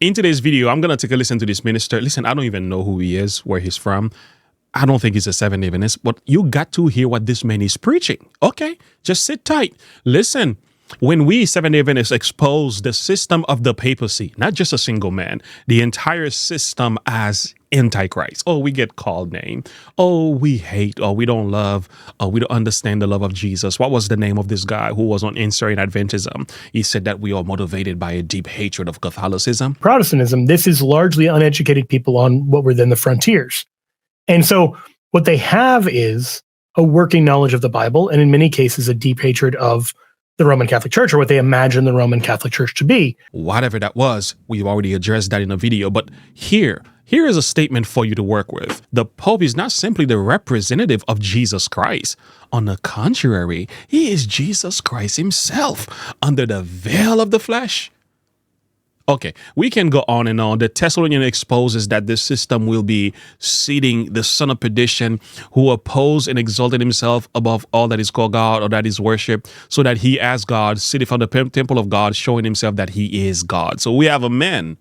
In today's video, I'm going to take a listen to this minister. Listen, I don't even know who he is, where he's from. I don't think he's a Seventh-day Adventist, but you got to hear what this man is preaching. Okay, just sit tight. Listen, when we Seventh-day Adventists expose the system of the papacy, not just a single man, the entire system as Antichrist. Oh, we get called name. Oh, we hate, or we don't love, or we don't understand the love of Jesus. What was the name of this guy who was on Insert Adventism? He said that we are motivated by a deep hatred of Catholicism. Protestantism, this is largely uneducated people on what were then the frontiers. And so what they have is a working knowledge of the Bible, and in many cases, a deep hatred of the Roman Catholic Church, or what they imagine the Roman Catholic Church to be. Whatever that was, we've already addressed that in a video, but here is a statement for you to work with. The Pope is not simply the representative of Jesus Christ. On the contrary, he is Jesus Christ himself under the veil of the flesh. Okay, we can go on and on. The Thessalonian exposes that this system will be seating the son of perdition who opposed and exalted himself above all that is called God or that is worship, so that he as God sitteth on the temple of God, showing himself that he is God. So we have a man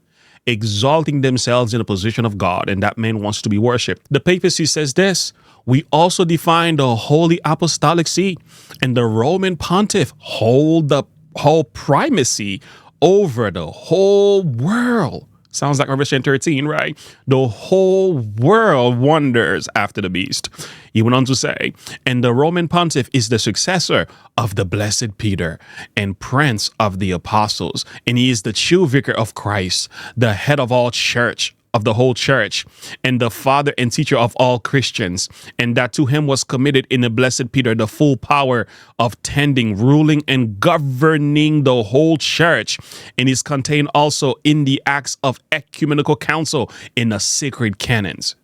exalting themselves in a position of God, and that man wants to be worshipped. The papacy says this: we also define the Holy Apostolic See and the Roman Pontiff hold the whole primacy over the whole world. Sounds like Revelation 13, right? The whole world wonders after the beast. He went on to say, and the Roman Pontiff is the successor of the blessed Peter and prince of the apostles, and he is the true vicar of Christ, the head of all church, of the whole church, and the father and teacher of all Christians, and that to him was committed in the blessed Peter the full power of tending, ruling, and governing the whole church, and is contained also in the acts of ecumenical council in the sacred canons.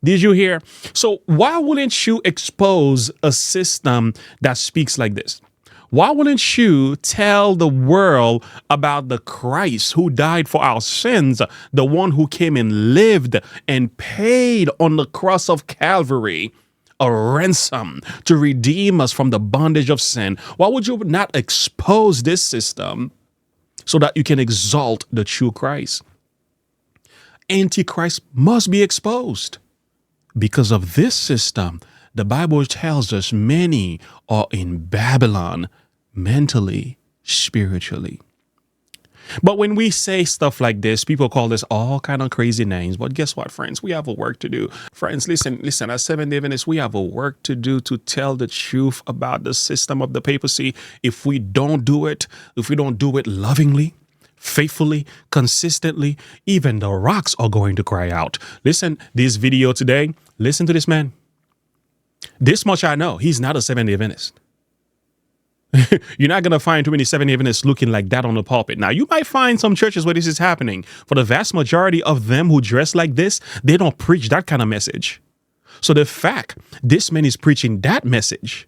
Did you hear? So why wouldn't you expose a system that speaks like this? Why wouldn't you tell the world about the Christ who died for our sins, the one who came and lived and paid on the cross of Calvary a ransom to redeem us from the bondage of sin? Why would you not expose this system so that you can exalt the true Christ? Antichrist must be exposed. Because of this system, the Bible tells us many are in Babylon, mentally, spiritually. But when we say stuff like this, people call this all kind of crazy names. But guess what, friends? We have a work to do. Friends, listen, as Seventh-day Adventists, we have a work to do to tell the truth about the system of the papacy. If we don't do it lovingly, faithfully, consistently, even the rocks are going to cry out. Listen, this video today, listen to this man. This much I know, he's not a Seventh-day Adventist. You're not going to find too many Seventh-day Adventists looking like that on the pulpit. Now, you might find some churches where this is happening. For the vast majority of them who dress like this, they don't preach that kind of message. So the fact this man is preaching that message,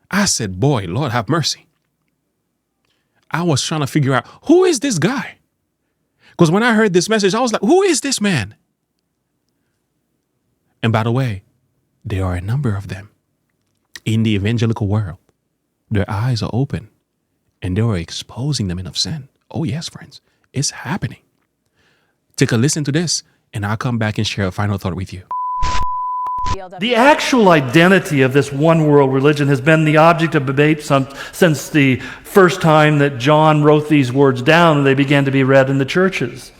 I said, boy, Lord have mercy. I was trying to figure out, who is this guy? Because when I heard this message, I was like, who is this man? And by the way, there are a number of them in the evangelical world. Their eyes are open and they are exposing the men of sin. Oh, yes, friends, it's happening. Take a listen to this and I'll come back and share a final thought with you. The actual identity of this one world religion has been the object of debate since the first time that John wrote these words down and they began to be read in the churches.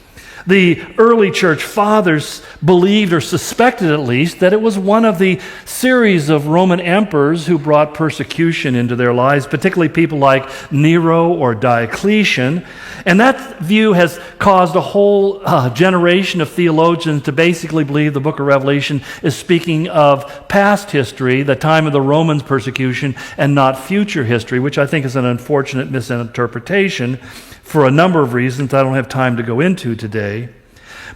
The early church fathers believed, or suspected at least, that it was one of the series of Roman emperors who brought persecution into their lives, particularly people like Nero or Diocletian. And that view has caused a whole generation of theologians to basically believe the book of Revelation is speaking of past history, the time of the Romans' persecution, and not future history, which I think is an unfortunate misinterpretation for a number of reasons I don't have time to go into today.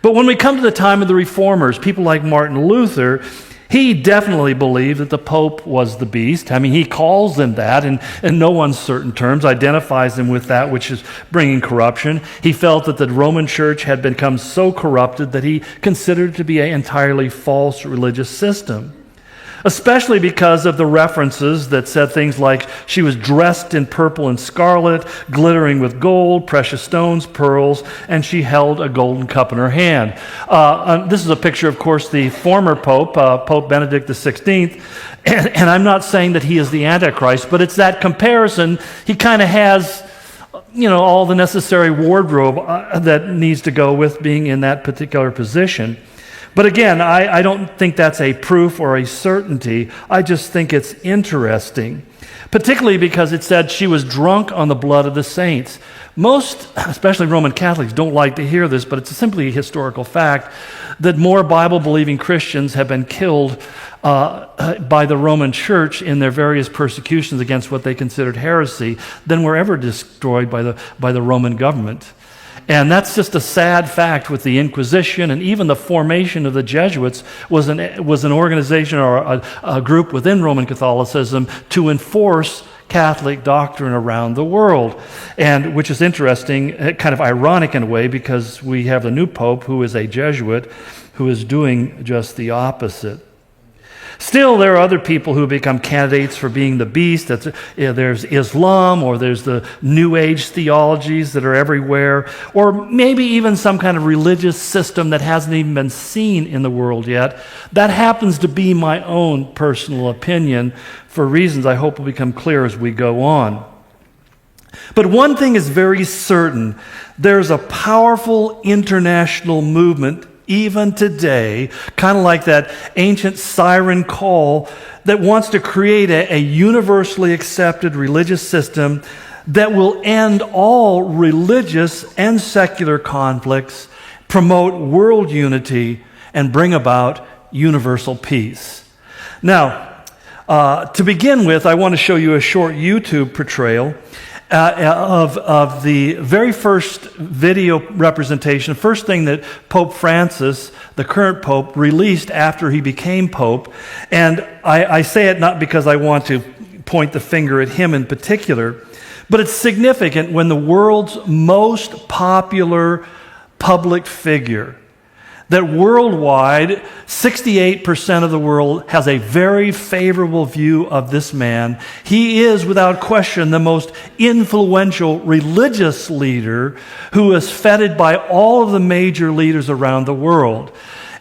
But when we come to the time of the Reformers, people like Martin Luther, he definitely believed that the Pope was the beast. I mean, he calls him that in no uncertain terms, identifies him with that which is bringing corruption. He felt that the Roman Church had become so corrupted that he considered it to be an entirely false religious system. especially because of the references that said things like she was dressed in purple and scarlet, glittering with gold, precious stones, pearls, and she held a golden cup in her hand. This is a picture, of course, the former Pope, Pope Benedict XVI, and I'm not saying that he is the Antichrist, but it's that comparison. He kind of has, all the necessary wardrobe that needs to go with being in that particular position. But again, I don't think that's a proof or a certainty. I just think it's interesting, particularly because it said she was drunk on the blood of the saints. Most, especially Roman Catholics, don't like to hear this, but it's simply a historical fact that more Bible-believing Christians have been killed by the Roman Church in their various persecutions against what they considered heresy than were ever destroyed by the Roman government. And that's just a sad fact with the Inquisition, and even the formation of the Jesuits was an organization or a group within Roman Catholicism to enforce Catholic doctrine around the world. And which is interesting, kind of ironic in a way, because we have the new Pope who is a Jesuit who is doing just the opposite. Still, there are other people who become candidates for being the beast. There's Islam, or there's the New Age theologies that are everywhere, or maybe even some kind of religious system that hasn't even been seen in the world yet. That happens to be my own personal opinion for reasons I hope will become clear as we go on. But one thing is very certain. There's a powerful international movement even today, kind of like that ancient siren call, that wants to create a universally accepted religious system that will end all religious and secular conflicts, promote world unity, and bring about universal peace. Now, to begin with, I want to show you a short YouTube portrayal of the very first video representation, first thing that Pope Francis, the current Pope, released after he became Pope. And I say it not because I want to point the finger at him in particular, but it's significant when the world's most popular public figure, that worldwide, 68% of the world has a very favorable view of this man. He is, without question, the most influential religious leader who is feted by all of the major leaders around the world.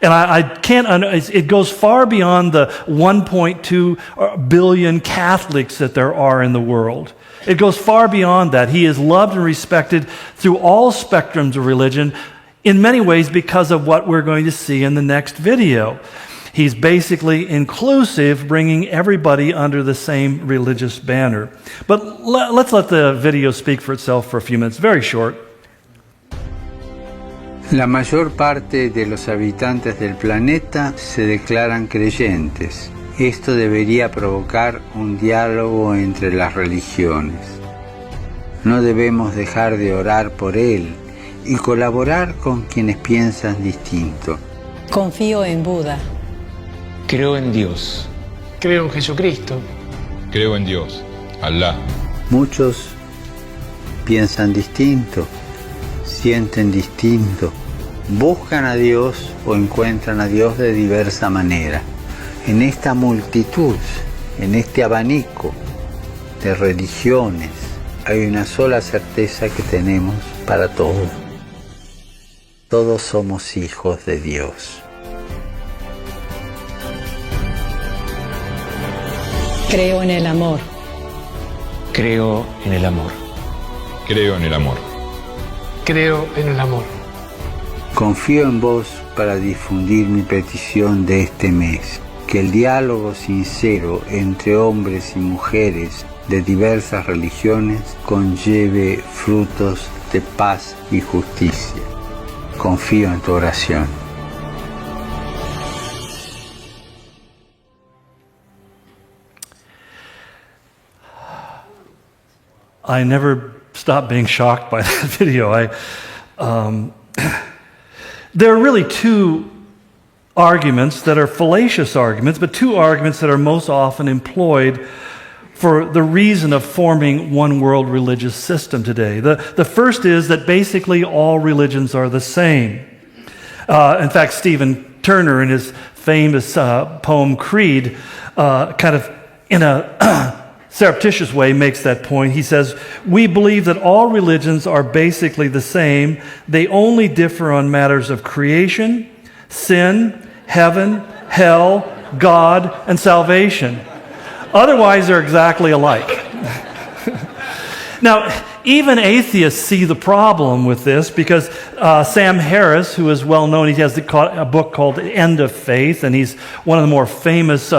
And it goes far beyond the 1.2 billion Catholics that there are in the world. It goes far beyond that. He is loved and respected through all spectrums of religion, in many ways because of what we're going to see in the next video. He's basically inclusive, bringing everybody under the same religious banner. But let's let the video speak for itself for a few minutes, very short. La mayor parte de los habitantes del planeta se declaran creyentes. Esto debería provocar un diálogo entre las religiones. No debemos dejar de orar por él y colaborar con quienes piensan distinto. Confío en Buda. Creo en Dios. Creo en Jesucristo. Creo en Dios, Alá. Muchos piensan distinto, sienten distinto, buscan a Dios o encuentran a Dios de diversa manera. En esta multitud, en este abanico de religiones, hay una sola certeza que tenemos para todos. Todos somos hijos de Dios. Creo en el amor. Creo en el amor. Creo en el amor. Creo en el amor. Confío en vos para difundir mi petición de este mes. Que el diálogo sincero entre hombres y mujeres de diversas religiones conlleve frutos de paz y justicia. Confío en tu oración. I never stop being shocked by that video. There are really two arguments that are fallacious arguments, but two arguments that are most often employed for the reason of forming one world religious system today. The first is that basically all religions are the same. In fact, Stephen Turner, in his famous poem Creed, kind of in a surreptitious way makes that point. He says, "We believe that all religions are basically the same. They only differ on matters of creation, sin, heaven, hell, God, and salvation. Otherwise, they're exactly alike." Now, even atheists see the problem with this because Sam Harris, who is well known, he has a book called The End of Faith, and he's one of the more famous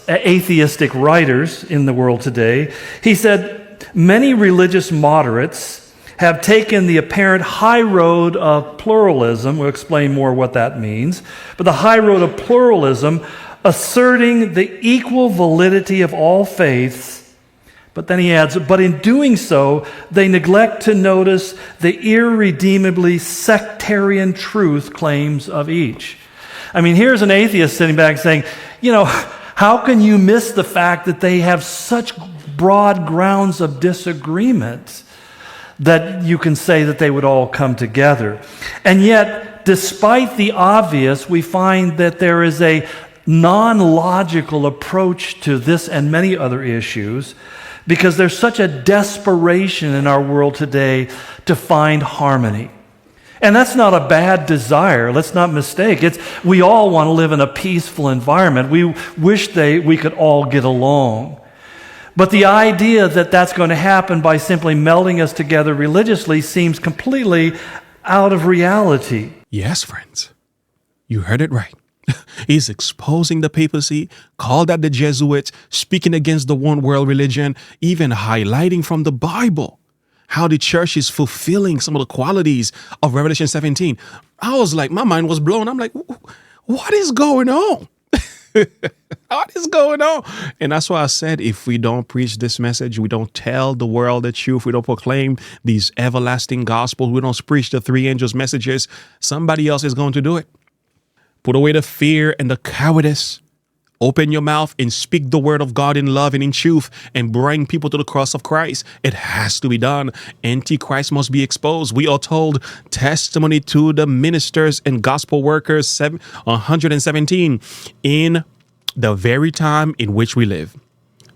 atheistic writers in the world today. He said, "Many religious moderates have taken the apparent high road of pluralism." We'll explain more what that means. But the high road of pluralism, asserting the equal validity of all faiths. But then he adds, but in doing so, they neglect to notice the irredeemably sectarian truth claims of each. I mean, here's an atheist sitting back saying, how can you miss the fact that they have such broad grounds of disagreement that you can say that they would all come together? And yet, despite the obvious, we find that there is a non-logical approach to this and many other issues, because there's such a desperation in our world today to find harmony. And that's not a bad desire. Let's not mistake. We all want to live in a peaceful environment. We wish we could all get along. But the idea that that's going to happen by simply melding us together religiously seems completely out of reality. Yes, friends. You heard it right. He's exposing the papacy, called out the Jesuits, speaking against the one world religion, even highlighting from the Bible how the church is fulfilling some of the qualities of Revelation 17. I was like, my mind was blown. I'm like, what is going on? What is going on? And that's why I said, if we don't preach this message, we don't tell the world the truth, we don't proclaim these everlasting gospels, we don't preach the three angels' messages, somebody else is going to do it. Put away the fear and the cowardice. Open your mouth and speak the word of God in love and in truth and bring people to the cross of Christ. It has to be done. Antichrist must be exposed. We are told testimony to the ministers and gospel workers 117 in the very time in which we live.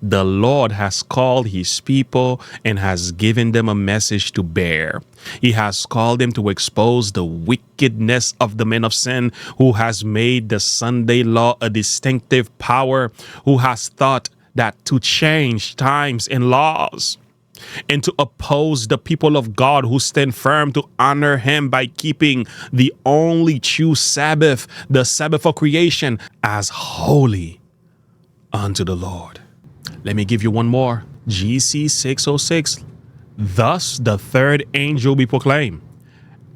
The Lord has called his people and has given them a message to bear. He has called them to expose the wickedness of the men of sin, who has made the Sunday law a distinctive power, who has thought that to change times and laws, and to oppose the people of God who stand firm to honor him by keeping the only true Sabbath, the Sabbath of creation, as holy unto the Lord. Let me give you one more. GC 606. Thus the third angel will proclaim,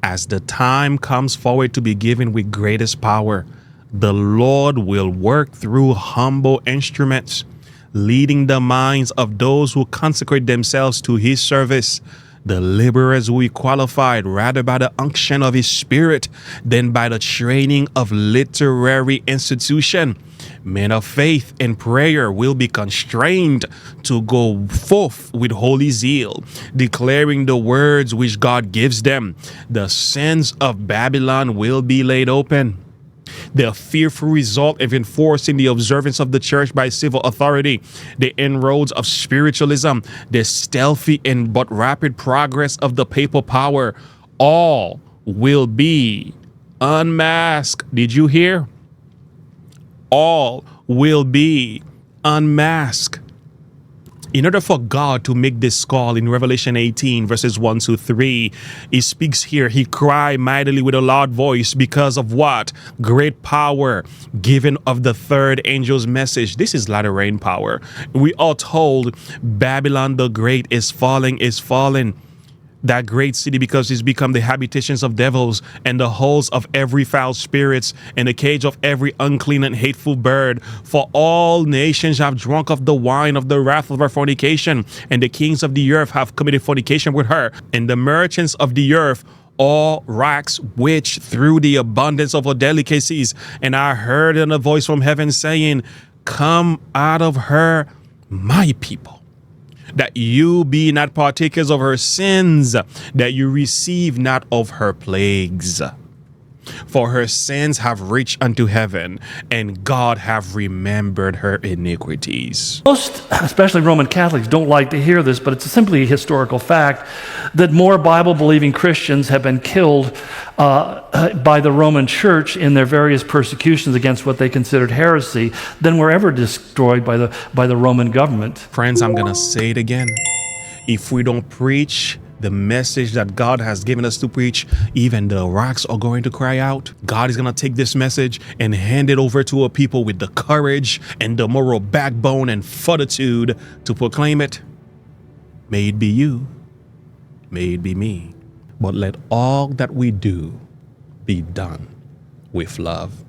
as the time comes forward to be given with greatest power, the Lord will work through humble instruments, leading the minds of those who consecrate themselves to his service. The laborers will be qualified rather by the unction of his spirit than by the training of literary institution. Men of faith and prayer will be constrained to go forth with holy zeal, declaring the words which God gives them. The sins of Babylon will be laid open. The fearful result of enforcing the observance of the church by civil authority, the inroads of spiritualism, the stealthy and but rapid progress of the papal power, all will be unmasked. Did you hear? All will be unmasked. In order for God to make this call in Revelation 18, verses 1 to 3, he speaks here, he cried mightily with a loud voice because of what? Great power given of the third angel's message. This is latter rain power. We are told Babylon the Great is falling, that great city, because it's become the habitations of devils and the holes of every foul spirits and the cage of every unclean and hateful bird. For all nations have drunk of the wine of the wrath of her fornication, and the kings of the earth have committed fornication with her, and the merchants of the earth all racks which through the abundance of her delicacies. And I heard in a voice from heaven saying, come out of her, my people, that you be not partakers of her sins, that you receive not of her plagues. For her sins have reached unto heaven, and God have remembered her iniquities. Most, especially Roman Catholics, don't like to hear this, but it's simply a historical fact that more Bible-believing Christians have been killed by the Roman Church in their various persecutions against what they considered heresy than were ever destroyed by the Roman government. Friends, I'm going to say it again. If we don't preach the message that God has given us to preach, even the rocks are going to cry out. God is going to take this message and hand it over to a people with the courage and the moral backbone and fortitude to proclaim it. May it be you, may it be me, but let all that we do be done with love.